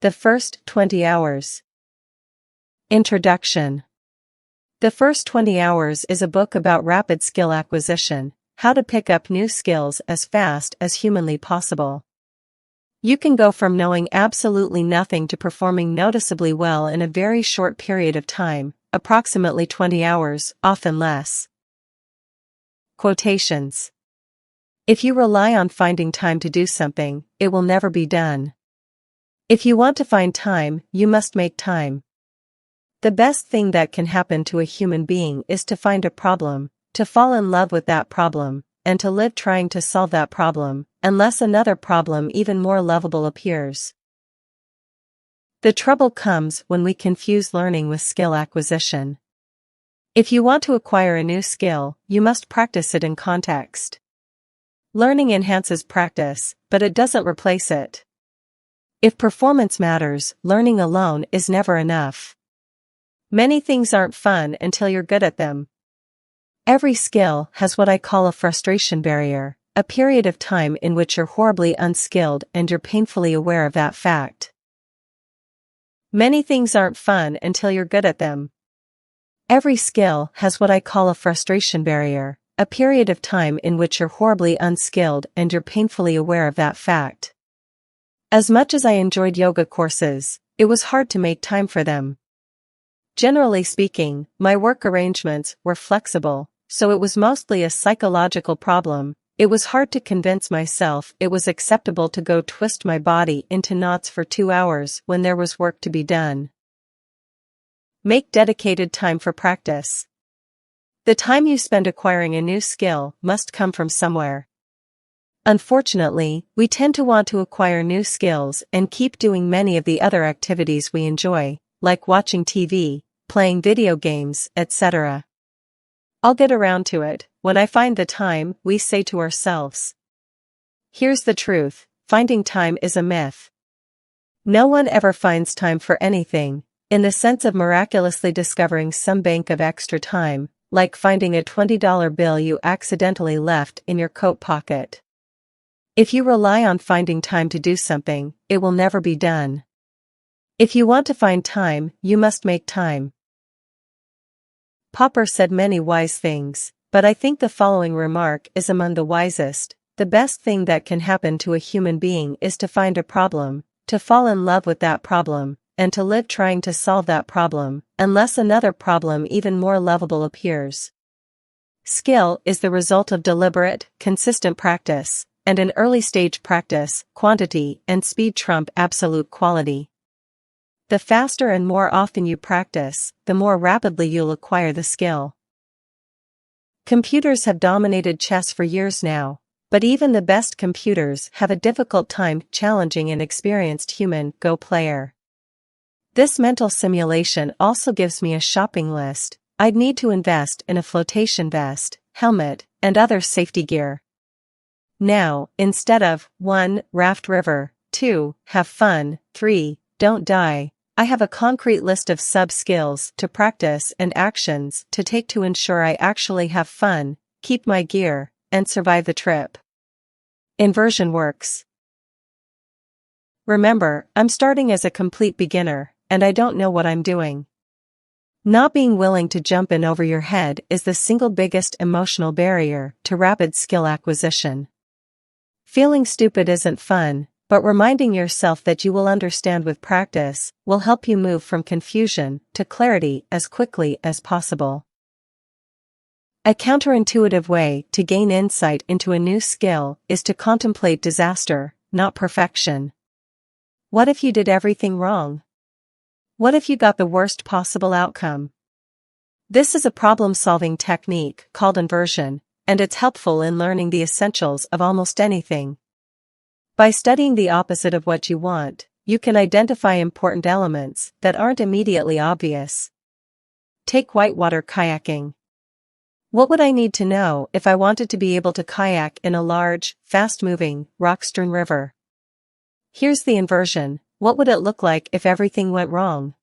The first 20 hours. Introduction. The First 20 Hours is a book about rapid skill acquisition, how to pick up new skills as fast as humanly possible. You can go from knowing absolutely nothing to performing noticeably well in a very short period of time, approximately 20 hours, often less. Quotations. If you rely on finding time to do something, it will never be done. If you want to find time, you must make time. The best thing that can happen to a human being is to find a problem, to fall in love with that problem, and to live trying to solve that problem, unless another problem even more lovable appears. The trouble comes when we confuse learning with skill acquisition. If you want to acquire a new skill, you must practice it in context. Learning enhances practice, but it doesn't replace it. If performance matters, learning alone is never enough. Many things aren't fun until you're good at them. Every skill has what I call a frustration barrier, a period of time in which you're horribly unskilled and you're painfully aware of that fact. Many things aren't fun until you're good at them. Every skill has what I call a frustration barrier, a period of time in which you're horribly unskilled and you're painfully aware of that fact. As much as I enjoyed yoga courses, it was hard to make time for them. Generally speaking, my work arrangements were flexible, so it was mostly a psychological problem. It was hard to convince myself it was acceptable to go twist my body into knots for 2 hours when there was work to be done. Make dedicated time for practice. The time you spend acquiring a new skill must come from somewhere. Unfortunately, we tend to want to acquire new skills and keep doing many of the other activities we enjoy, like watching TV, playing video games, etc. I'll get around to it when I find the time, we say to ourselves. Here's the truth, finding time is a myth. No one ever finds time for anything, in the sense of miraculously discovering some bank of extra time, like finding a $20 bill you accidentally left in your coat pocket. If you rely on finding time to do something, it will never be done. If you want to find time, you must make time. Popper said many wise things, but I think the following remark is among the wisest. The best thing that can happen to a human being is to find a problem, to fall in love with that problem, and to live trying to solve that problem, unless another problem even more lovable appears. Skill is the result of deliberate, consistent practice, and in early-stage practice, quantity and speed trump absolute quality. The faster and more often you practice, the more rapidly you'll acquire the skill. Computers have dominated chess for years now, but even the best computers have a difficult time challenging an experienced human Go player. This mental simulation also gives me a shopping list. I'd need to invest in a flotation vest, helmet, and other safety gear. Now, instead of 1. Raft river, 2. Have fun, 3. Don't die, I have a concrete list of sub-skills to practice and actions to take to ensure I actually have fun, keep my gear, and survive the trip. Inversion works. Remember, I'm starting as a complete beginner, and I don't know what I'm doing. Not being willing to jump in over your head is the single biggest emotional barrier to rapid skill acquisition. Feeling stupid isn't fun, but reminding yourself that you will understand with practice will help you move from confusion to clarity as quickly as possible. A counterintuitive way to gain insight into a new skill is to contemplate disaster, not perfection. What if you did everything wrong? What if you got the worst possible outcome? This is a problem-solving technique called inversion, and it's helpful in learning the essentials of almost anything. By studying the opposite of what you want, you can identify important elements that aren't immediately obvious. Take whitewater kayaking. What would I need to know if I wanted to be able to kayak in a large, fast-moving, rock-strewn river? Here's the inversion. What would it look like if everything went wrong?